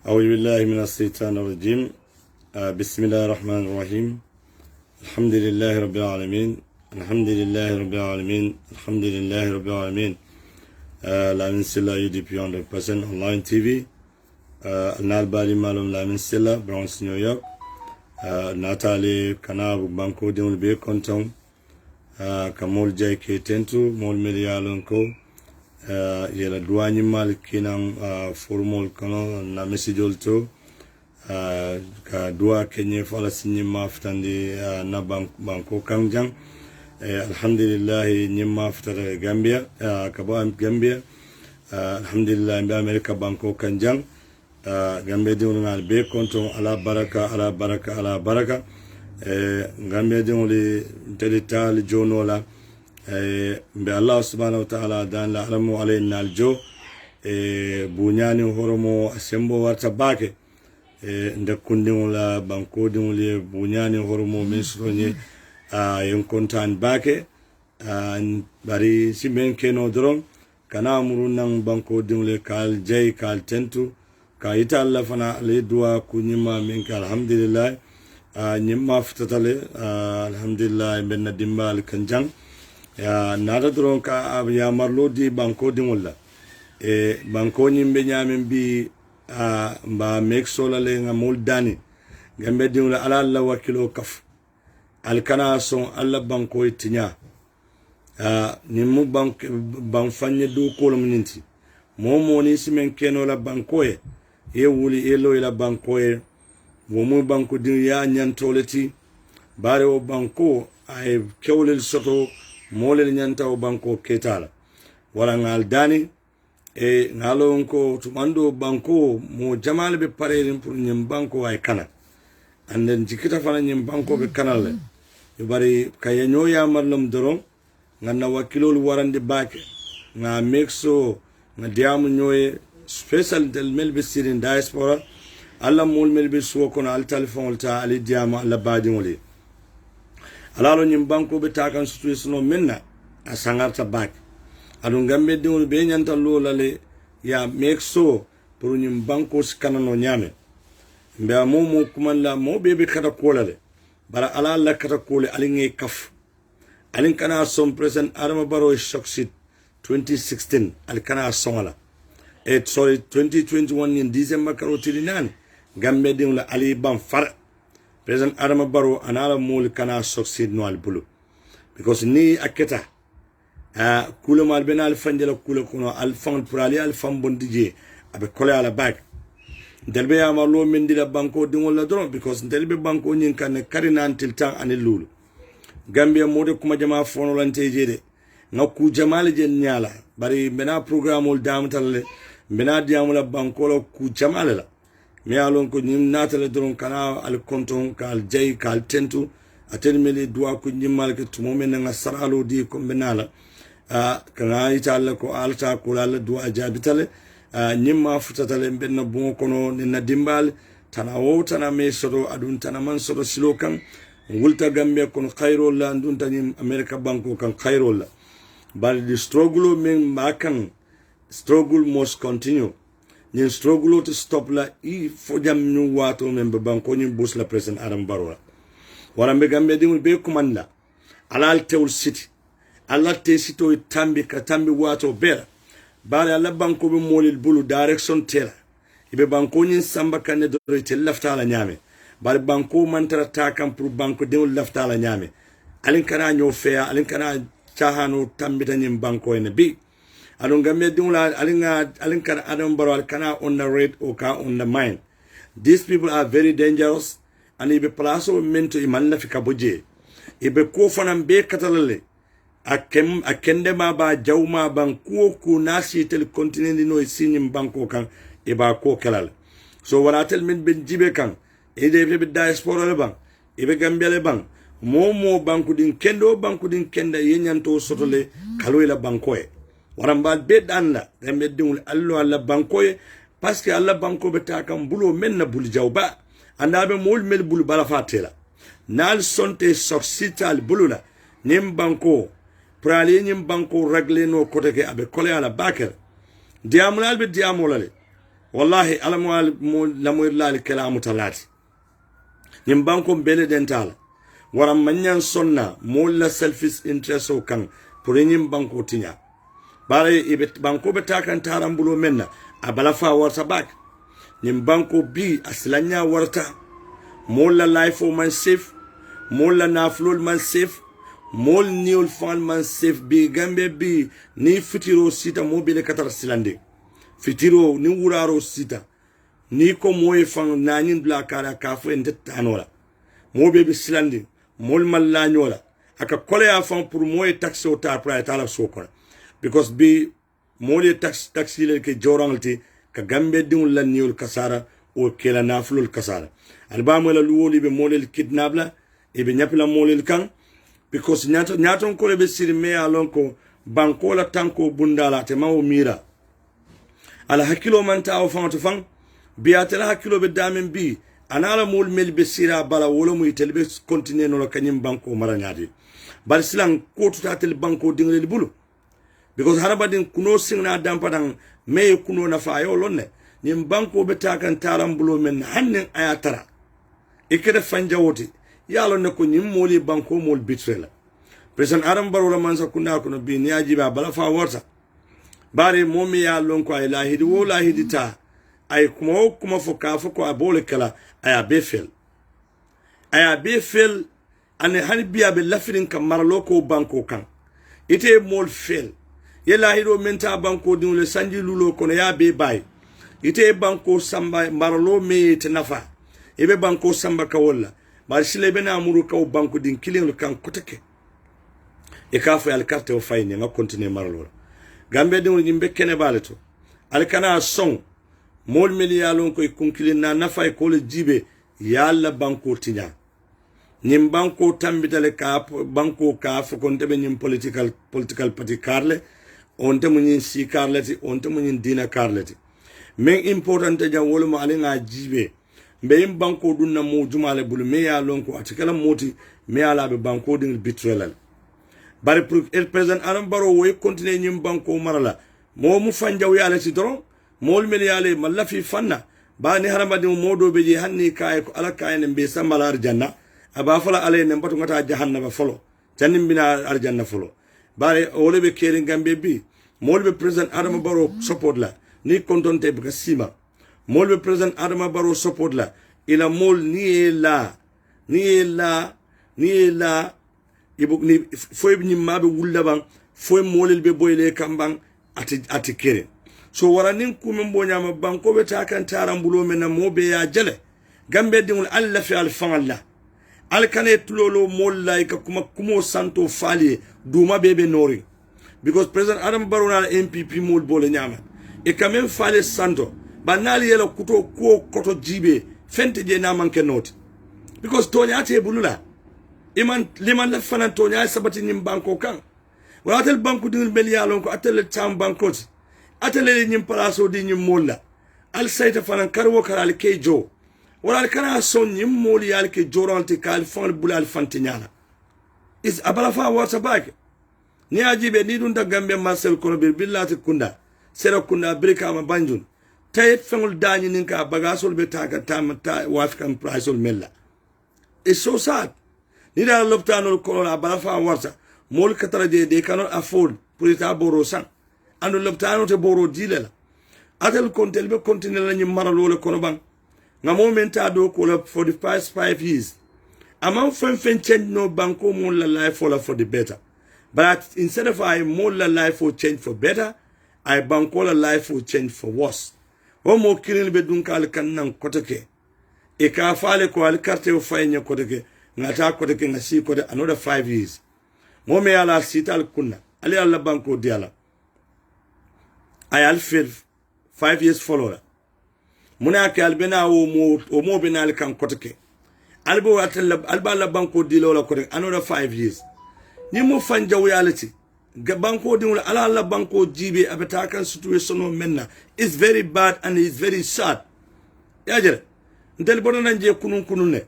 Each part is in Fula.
أعوذ بالله من الشيطان الرجيم بسم الله الرحمن الرحيم الحمد لله رب العالمين الحمد لله رب العالمين الحمد لله رب العالمين La Minsilla UDP 100% online TV Nal Bali Malum La Minsilla Bronx New York Natali Kanab Banko Dimul Be Konton Kamol Jai K Tentu Mol Medialonko yela duwani mal kinam formol kono na message to ka duwa kenye fala sinni maftandi na banko kanjang alhamdulillah nyimma ftara Gambia ka ba Gambia alhamdulillah be America banko kanjang Gambia de on be konto ala baraka Gambia de on le teletal jonola be Allah subhanahu wa ta'ala dan la alamu alayna aljo bunyani horomo asembo warta bake nde kundin la banko din le bunyani horomo misronye yen kontan bake bari simen keno dron kana murunan banko din le kal jay kal tentu ka ita Allah fana le dua kunyima min ka alhamdulillah nyimma ftatale alhamdulillah benna dimbal kanjang ya nada dron ka ya marlo di banko dimolla banko nyimbe nyamen bi mba mek sola le ngamul dani gambe dimolla ala Allah wakilo kaf alkana son Allah banko itinya nimu ban fanye du kolum ninti momo ni simen keno la banko e wuli elo ila banko momo banko din ya nyantoleti bare o banko ay kewlel soto molel nyanta o banko ketala wala ngal dani ngalon ko tumando banko mo jamal be parerin pour nyim banko ay kana anden jikita fana nyim banko be kanale yo bari kayanyo ya marlum doron nganna wakilol warande bake nga mexo nga diamu nyoye special del melbe sirin diaspora alla mol melbe so kono al telephone ta ali diamu alla badi ngoli alalo nyim banko be takan situation menna a sangarta bak adun gambe diwol be nyanta lolale ya make so pour nyim banko skanano nyame mbe momo kumalla mo be kada kolale bara ala la kada kole alinge kaf alin kana som president Adama Barrow succeed 2016 al kana somala 2021 in December karo tilinan gambe diwol ali bam far President Adama Barrow anala mol kana succeed no al bulu because ni aketa kulo mal benal fanjala kulo kono al fan purali al fan bondije abe kole ala bag delbe ya marlo mendila banko dingol la dron because delbe banko nyin kan karina antil tan anil lulu Gambia mode kuma jama fono lante jede ngaku jamal je nyala bari bena programol damtalle bena diamula banko la ku jamal la mi alon ko nyim natale doron kana al konton kal jay kal tentu atel meli dua ko nyimmal ke tumo men nga saralo di ko benala kana italla ko alta ko la dua jabitale nyimma futatale benna bon kono na dimbal tana wo tana me sodo adun tana man sodo silokan wulta gambe kon khairol la andun tanim America banko kan khairol la bal di struggle men makan struggle must continue Nyen struggle to stop la I fojam ñu wato membe banko ñu bus la president Adama Barrow wala mbe gambe dimul be kumanda alal tewul city ala te sito tambi ka tambi wato bela bale ala banko be molil bulu direction tela ibe banko ñu samba kanne do te lafta la nyame bale banko mantara takam pour banko dimul lafta la nyame alin kana ño feya alin kana chahano tambi tanim banko ene bi alon gambe dingula alinka Adama Barrow kana on the rate or ka on the mind. These people are very dangerous and ibe plaso mento imanna fika boje ibe ko fanam be katalale akende ma ba jawma ban ko nasi tel continent no sinim banko kan iba ko kelal so wala tel min ben jibe kan ide be diaspora le ban ibe gambe le ban momo banku din kenda yenyanto sotole kaloila banko warambal bedan la gambe dingul allo alla bankoye parce que alla banko be takam bulo menna bul jawba andabe mol mel bul bala fatela nal sonte soxital bulula nim banko prali nim banko ragle no koteke abe kole ala baker diamulal be diamulale wallahi ala mo lamoy lal kalamu talati nyim banko bele dentala waram manyan sonna mo la selfish interest o kan pour nyim banko tinya bare ibet banko betakan tarambulo menna abala fa warta bak nyim banko bi aslanya warta mo la life o man safe mo la naflol man safe mol niol fan man safe bi gambe bi ni fitiro sita mo bele katar silande fitiro ni wuraro sita ni ko moye fan nanin bla kara kafu en tanola mo be silande mol malla nyola aka kole ya fan pour moye taxi o ta pra ta la sokona because bi mole taxi le ke jorangalti ka gambe dum la niol kasara o kela naflul kasara albamo la luwoli be mole kidnapla e be nyapla mole kan because nyaton ko be siri me alon ko banko la tanko bundala te mawo mira ala hakilo man ta o fan to fan biatela hakilo be damen bi anala mol mel be sira bala wolo mu telbe continue no kanyim banko maranyade bar silan ko to tel banko dingle bulu because harabadin kuno singna dampadan me kuno na fa yo lonne nim banko be takan taram bulo men hannen ayatara ikere fanjawoti yalo ne ko nyim moli banko mol bitrela president Adam Barrow la mansa kuna kuno bi ni ajiba bala fa warta bare momi ya lon ko ay lahidi wo lahidi ta ay kuma fo ka fo ko abole kala aya be fel ane hani biya be lafirin kam maralo ko banko kan ite mol fel ye lahido menta banko dinule sanji lulo kono ya be bay ite banko samba maralo me te nafa ebe banko samba ka wala bar sile bena amuru ka banko din kilin kan kotake e ka fo al carte o fayni nga continue maralo gambe din yimbe kene baleto al kana son mol miliyalon ko kunkilin na nafa ko le jibe yalla banko tinya nim banko tambitale ka banko ka fo kon tebe nim political party karle on te mun si karleti on te mun dina karleti men important ja wolo ma alinga jibe be banko dunna mo jumale bulu me ya lonko atikala moti me ala be banko din bitrelal bari pour el president Adam Barrow wo continue nyim banko marala mo mu fanjaw yala ci doron mol mel yale malafi fanna ba ni haramadi mo do be je hanni kay ko ala kay ne be sambala arjanna aba fala ale ne mbatu ngata jahannaba folo tannim bina arjanna folo bare wole be keri gambe bi mol be president Adam Barrow support la ni kontonte be sima mol be president Adam Barrow support la ila mol ni la ibuk ni foy ni mabe wullaban foy molel be boyle kambang ati kere so waranin kumin bonyama banko be takan tarambulo men mo be ya jele gambe dingul alla fi al fanga al kane tulolo mol like kuma kumo santo fali duma bebe nori because president Adam Barrow na MPP mol bole nyama e quand même fali santo banali yelo kuto ko koto jibe fente je na manke note because tonya ate bulula iman liman la fanan tonya sabati nim banko kan wala tel banko dingul bel yalon ko atel tam banko atele nyim palaso di nyim molla al sayta fanan karwo karal kejo wala kana son nyim moli yal ke joranti kal fon bulal fantinyala is abala fa wata bak ni ajibe ni dun da gambe Marcel kono bir billati kunda sera kunda brika ma banjun tayet fengul dañi ninka bagasol be taga tamata wafkan priceol mella it's so sad ni da loptanol kono abala fa wata mol katara de cannot afford pour ita boro san ando loptano te boro dilela atel kontel be continue la nyim maralo le kono bang nga momenta do ko la for the past 5 years among fen change no banko mo la life for the better but instead of I mo la life will change for better I banko la life will change for worse o mo kiril be dun kal kan nan kotake e ka faale ko al carte o faynya kotake ngata kotake ngasi ko another 5 years mo me ala sital kunna ali alla banko diala I al feel 5 years follower muna ke albena o mo benal kan kotake albo alba la banko dilo la kotake another 5 years ni mo fanja reality banko din ala la banko jibe abata kan situation no menna is very bad and is very sad yajere ndel bodona je kunun ne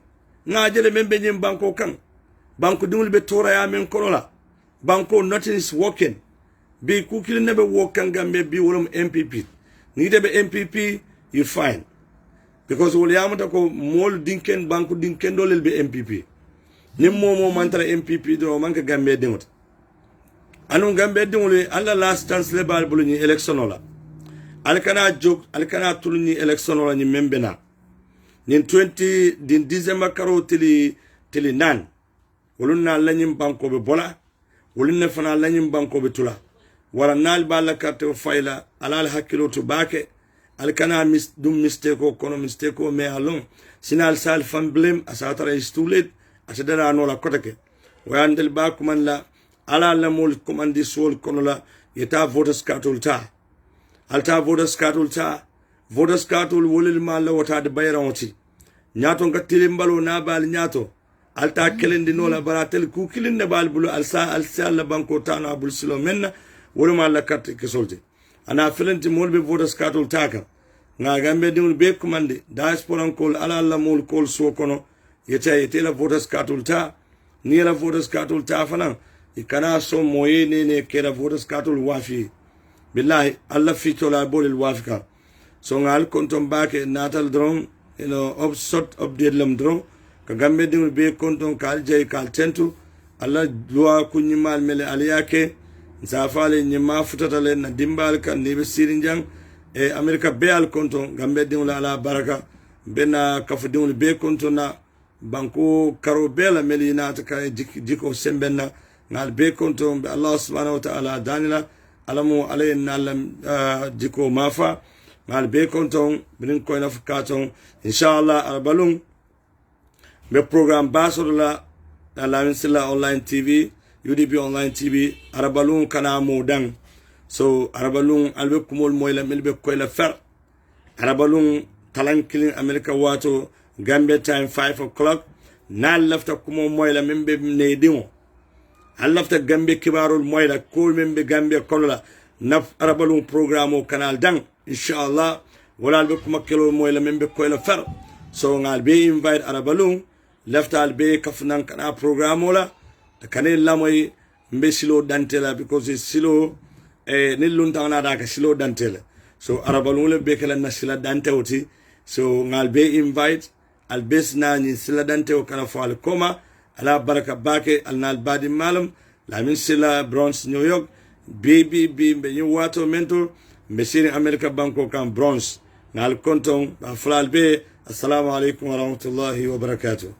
ngajele membe nyim banko kan banko din be tora ya men konola banko nothing is working bi kukile nebe wokan gambe bi wolum MPP ni debe MPP you fine. Because wole yamata ko mol dinken banku dinken dolel be MPP. Nim momo mantara MPP do manka Gambia demot. Anu Gambia demole alla last chance le bal bulu ni election ola. Alkana jok alkana tulu ni election ola ni membena. Nin 20 din December karo tili nan. Wolunna lanyim banko be bola. Wolunna fana lanyim banko be tula. Wara nal bala carte fayla alal hakilo to bake. Alkana dum mistake ko kono mistake ko me along. Sinal sal fan blame asatara is too late. Asadara no la kotake. Wayandel ba kuman la ala la mol komandi sol kono la yeta voters cartul ta. Alta voters cartul ta. Voters cartul wolil ma la wata de bayrawti. Nyato ngatile mbalo na bal nyato. Alta kelendi no la baratel ku kilinde bal bulu alsa la banko tana bul silo menna woluma la carte ke solti. Ana felenti molbe voters cartul taka. Nga Gambia dimul be kumande diaspora kol ala la mol kol so kono yete la voters cartul ta ni la voters cartul ta fana ikana so moye ne ke la voters cartul wafi billahi alla fito la bolil wafika so ngal kontom bake natal dron sort update lam dron ka Gambia dimul be kontom kal jay kal tentu alla loi kunyimal mele aliyake zafale nyima futatale na dimbal kan ni be sirinjang e America be al konton Gambia dimul ala baraka bena kafu dimul be konton na banko karo bela melina ta kay diko sembenna ngal be konton be Allah subhanahu wa ta'ala danila alamu alayna alam diko mafa ngal be konton bin ko na fukaton inshallah arbalum be program basoro la minsila online TV UDP online TV arbalum kana modang so arbalum albe kumol moyla melbe ko la fer arbalum talankilin America wato Gambia time 5 o'clock. Na lafta kumo moyla membe needimo. Al lafta Gambia kibarul moyla kul membe Gambia kolola. Naf arabalung programo kanal dang. Inshallah. Wala albe kuma kilo moyla membe koyla fer. So ngal be invite arabalung. Lafta albe kafnan kana programo la. Kane lamoy mbe silo dantela because it's silo nilun tangna daka silo dantela. So arabalung le be kala na sila dante oti. So ngal be invite albes na ni sila dante o kana fo al koma ala baraka bake al nal badi malam la min sila Bronx New York baby be ñu wato mentor be siri America banko kan Bronx ngal konton ba flal be assalamu alaikum wa rahmatullahi wa barakatuh.